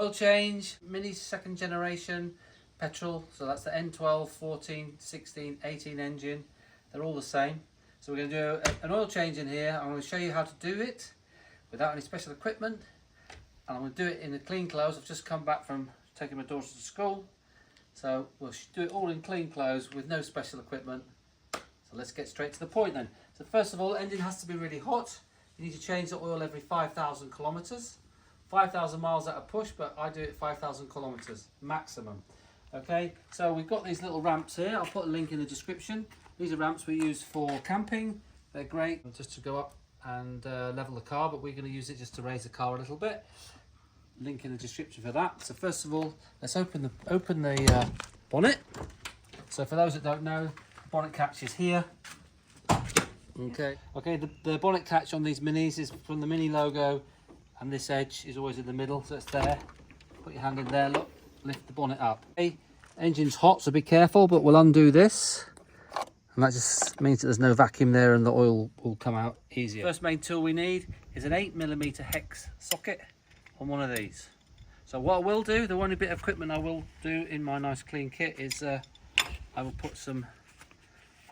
Oil change, Mini second generation, petrol. So that's the N12, 14, 16, 18 engine. They're all the same. So we're going to do an oil change in here. I'm going to show you how to do it without any special equipment. And I'm going to do it in the clean clothes. I've just come back from taking my daughter to school. So we'll do it all in clean clothes with no special equipment. So let's get straight to the point then. So first of all, the engine has to be really hot. You need to change the oil every 5,000 kilometers. 5,000 miles at a push, but I do it 5,000 kilometers maximum. Okay, so we've got these little ramps here. I'll put a link in the description. These are ramps we use for camping. They're great just to go up and level the car, but we're going to use it just to raise the car a little bit. Link in the description for that. So first of all, let's open the bonnet. So for those that don't know, the bonnet catch is here. Okay, the bonnet catch on these Minis is from the Mini logo, and this edge is always in the middle, so it's there. Put your hand in there, look, lift the bonnet up. Okay, engine's hot, so be careful, but we'll undo this. And that just means that there's no vacuum there and the oil will come out easier. First main tool we need is an 8mm hex socket on one of these. So what I will do, the only bit of equipment I will do in my nice clean kit is I will put some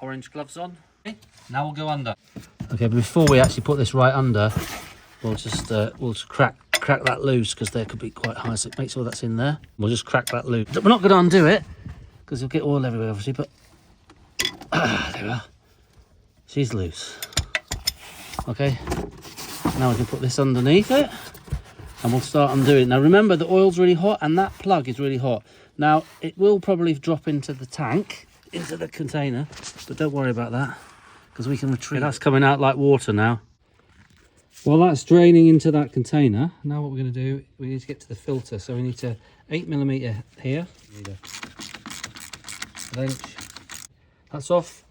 orange gloves on. Okay. Now we'll go under. Okay, but before we actually put this right under, we'll just crack that loose, because they could be quite high, so make sure that's in there. We'll just crack that loose. We're not going to undo it because you'll get oil everywhere obviously, but there we are. She's loose. Okay, now we can put this underneath it and we'll start undoing it. Now remember, the oil's really hot and that plug is really hot. Now it will probably drop into the tank, into the container, but don't worry about that because we can retrieve. That's coming out like water now. Well, that's draining into that container. Now what we're going to do, we need to get to the filter. So we need to 8mm here. Need a wrench. That's off.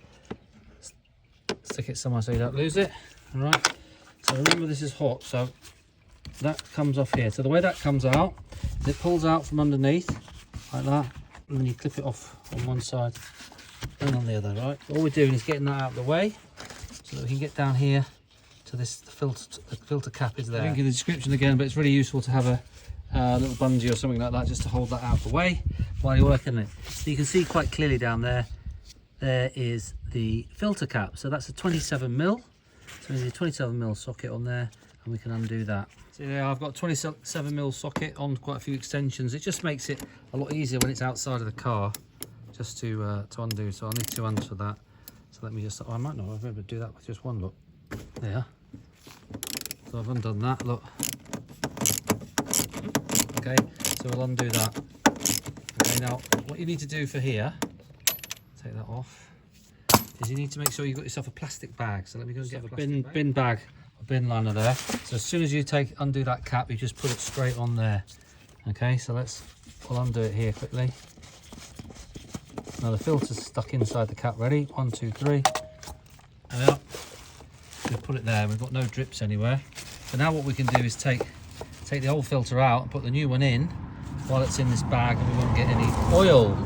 Stick it somewhere so you don't lose it. All right. So remember, this is hot, so that comes off here. So the way that comes out is it pulls out from underneath like that, and then you clip it off on one side and on the other. Right. All we're doing is getting that out of the way so that we can get down here to this filter. The filter cap is there. Link in the description again, but it's really useful to have a little bungee or something like that just to hold that out of the way while you're working it. So you can see quite clearly down there. There is the filter cap, so that's a 27mm. So there's a 27mm socket on there, and we can undo that. So yeah, I've got 27mm socket on quite a few extensions. It just makes it a lot easier when it's outside of the car, just to undo. So I'll need 2 hands for that. So let me just. Oh, I might not be able to do that with just one. Look, there. So I've undone that. Look. Okay, so we'll undo that. Okay, now what you need to do for here. Take that off, is you need to make sure you've got yourself a plastic bag. So let me go and get a bin bag, a bin liner there. So as soon as you undo that cap, you just put it straight on there. Okay, so we'll undo it here quickly. Now the filter's stuck inside the cap. Ready? 1, 2, 3. And up. We'll put it there. We've got no drips anywhere. So now what we can do is take the old filter out and put the new one in while it's in this bag, and we won't get any oil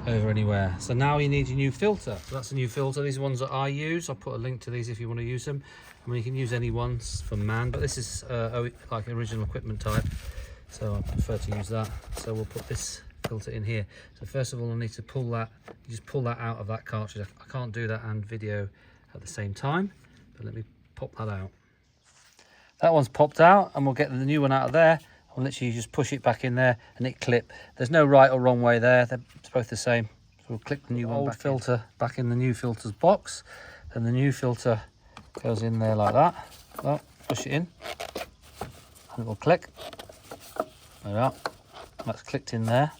over anywhere. So now you need your new filter. So that's a new filter. These are ones that I use. I'll put a link to these if you want to use them. I mean, you can use any ones from Man, but this is like original equipment type, so I prefer to use that. So we'll put this filter in here. So first of all, I need to pull that. You just pull that out of that cartridge. I can't do that and video at the same time, but let me pop that out. That one's popped out, and we'll get the new one out of there. I'll literally just push it back in there and it clip. There's no right or wrong way there. They're both the same. So we'll clip the new old filter back in the new filter's box. Then the new filter goes in there like that. So push it in and it will click. There we are. That's clicked in there.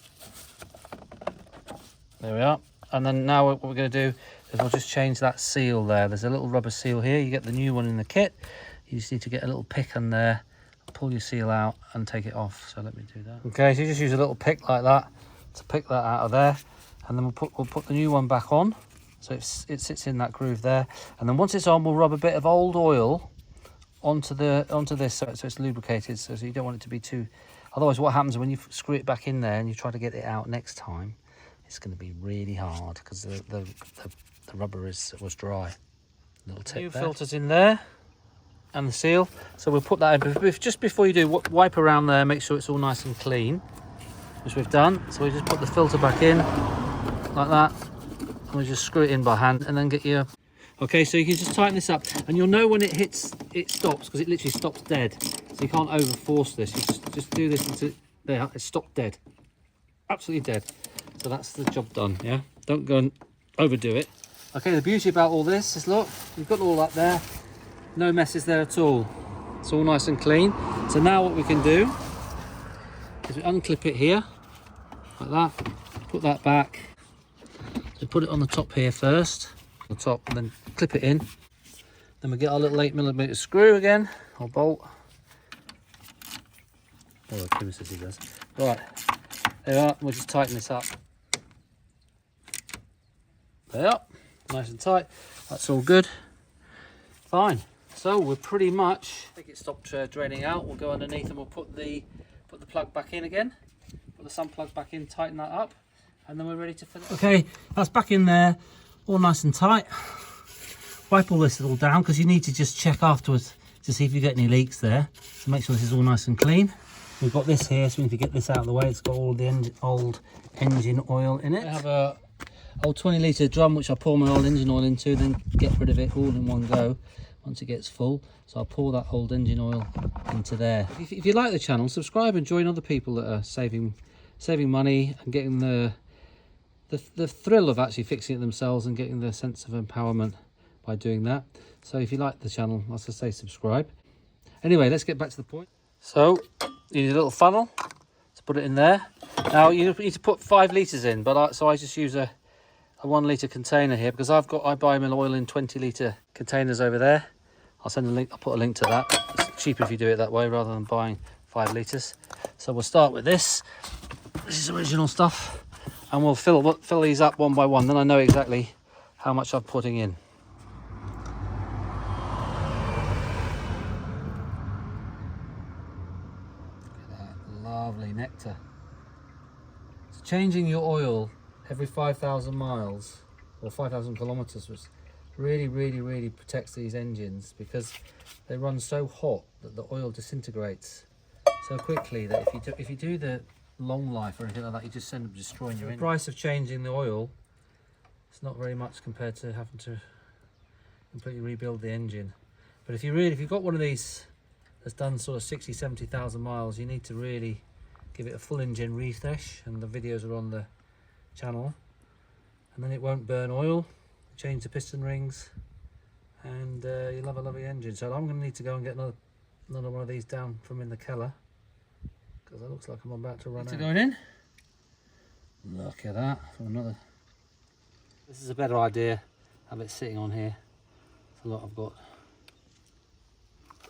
There we are. And then now what we're going to do is we'll just change that seal there. There's a little rubber seal here. You get the new one in the kit. You just need to get a little pick on there, pull your seal out and take it off. So let me do that. Okay, so you just use a little pick like that to pick that out of there, and then we'll put the new one back on, so it sits in that groove there. And then once it's on, we'll rub a bit of old oil onto this so it's lubricated, so you don't want it to be too. Otherwise, what happens when you screw it back in there and you try to get it out next time, it's going to be really hard because the rubber was dry. Little tip. New filters in there. and the seal. So we'll put that in. But just before you do, wipe around there, make sure it's all nice and clean, which we've done. So we just put the filter back in like that, and we just screw it in by hand, and then get your... Okay, so you can just tighten this up, and you'll know when it hits, it stops, because it literally stops dead. So you can't over force this. You just do this until there, it stopped dead, absolutely dead. So that's the job done. Yeah, don't go and overdo it. Okay, the beauty about all this is, look, you've got all that there, no messes there at all. It's all nice and clean. So now what we can do is we unclip it here like that, put that back. So put it on the top here first, on the top, and then clip it in. Then we get our little 8mm screw again, or bolt. Oh, Kim says he does. Right, there we are. We'll just tighten this up. There we are, nice and tight. That's all good. Fine. So we're pretty much. I think it stopped draining out. We'll go underneath and we'll put the plug back in again. Put the sun plug back in, tighten that up, and then we're ready to finish. Okay, that's back in there, all nice and tight. Wipe all this all down, because you need to just check afterwards to see if you get any leaks there. So make sure this is all nice and clean. We've got this here, so we need to get this out of the way. It's got all the old engine oil in it. I have a old 20-litre drum which I pour my old engine oil into, then get rid of it all in one go once it gets full. So I'll pour that old engine oil into there. If you like the channel, subscribe and join other people that are saving money and getting the thrill of actually fixing it themselves and getting the sense of empowerment by doing that. So if you like the channel, as I say, subscribe. Anyway, let's get back to the point. So you need a little funnel to put it in there. Now you need to put 5 litres in, but I just use a 1 litre container here, because I buy my oil in 20-litre containers over there. I'll send a link. I'll put a link to that. It's cheaper if you do it that way rather than buying 5 litres. So we'll start with this. This is original stuff, and we'll fill these up one by one. Then I know exactly how much I'm putting in. Look at that lovely nectar. So changing your oil every 5,000 miles or 5,000 kilometers was really protects these engines, because they run so hot that the oil disintegrates so quickly that if you do the long life or anything like that, you just end up destroying your engine. The price of changing the oil, it's not very much compared to having to completely rebuild the engine. But if you've got one of these that's done sort of 60-70,000 miles, you need to really give it a full engine refresh, and the videos are on the channel, and then it won't burn oil. Change the piston rings, and you'll have a lovely engine. So I'm going to need to go and get another one of these down from in the cellar, because it looks like I'm about to run out. Going in. Look at that. This is a better idea. Have it sitting on here. So look, I've got.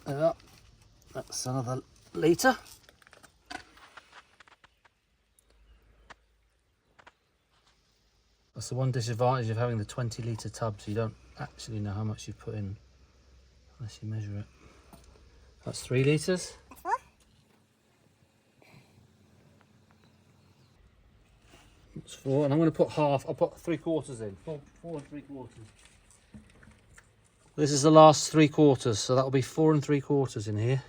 There. That's another litre. That's the one disadvantage of having the 20-litre tubs. You don't actually know how much you put in unless you measure it. That's 3 litres. That's 4, and I'm going to put half. I'll put 3/4 in. 4 3/4. This is the last 3/4, so that'll be 4 3/4 in here.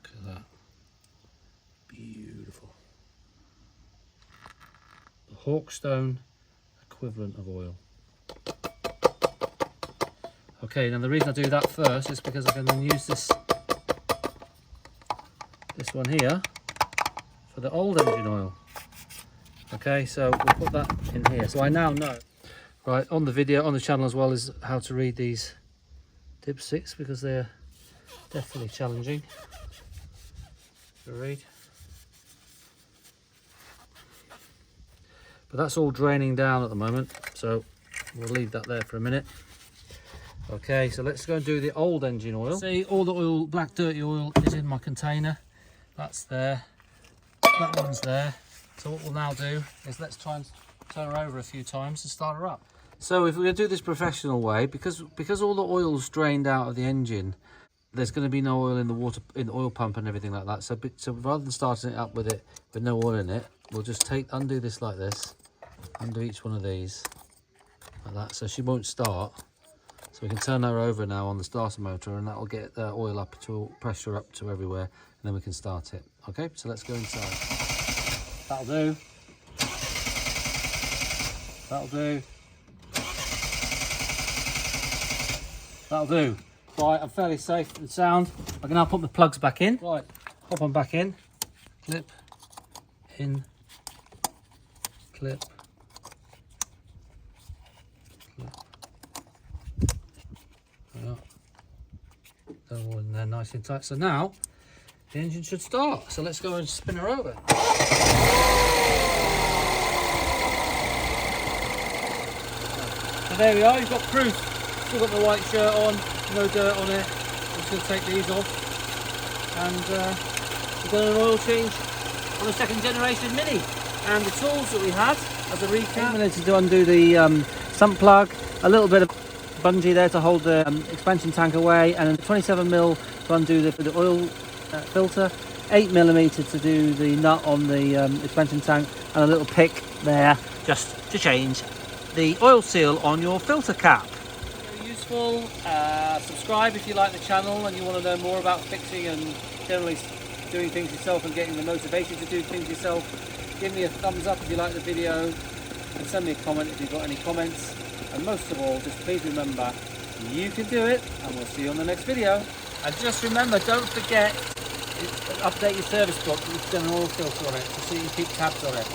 Look at that. Beautiful. The Hawkstone equivalent of oil. Okay, now the reason I do that first is because I can then use this one here for the old engine oil. Okay, so we'll put that in here. So I now know, right, on the video, on the channel as well, is how to read these dipsticks, because they're definitely challenging to read. But that's all draining down at the moment, so we'll leave that there for a minute. Okay, so let's go and do the old engine oil. See, all the oil, black dirty oil, is in my container. That's there, that one's there. So what we'll now do is let's try and turn her over a few times and start her up. So if we're going to do this professional way, because all the oil's drained out of the engine, there's going to be no oil in the water, in the oil pump and everything like that. So rather than starting it up with no oil in it, we'll just undo this like this, undo each one of these, like that, so she won't start. So we can turn her over now on the starter motor, and that'll get the oil up to pressure up to everywhere, and then we can start it. Okay, so let's go inside. That'll do. That'll do. That'll do. Right, I'm fairly safe and sound. I can now put the plugs back in. Right, pop them back in. Clip, in, clip, clip. Yeah. They're all in there nice and tight. So now the engine should start. So let's go and spin her over. So there we are, you've got proof. Still got the white shirt on, no dirt on it. I'm just going to take these off. And we've done an oil change on the second generation Mini. And the tools that we had as a recap. We need to undo the sump plug, a little bit of bungee there to hold the expansion tank away, and 27mm to undo the oil filter, 8mm to do the nut on the expansion tank, and a little pick there just to change the oil seal on your filter cap. Very useful. Subscribe if you like the channel and you want to know more about fixing and generally doing things yourself and getting the motivation to do things yourself. Give me a thumbs up if you like the video, and send me a comment if you've got any comments. And most of all, just please remember, you can do it, and we'll see you on the next video. And just remember, don't forget, update your service book with an oil filter on it, so you can keep tabs on it.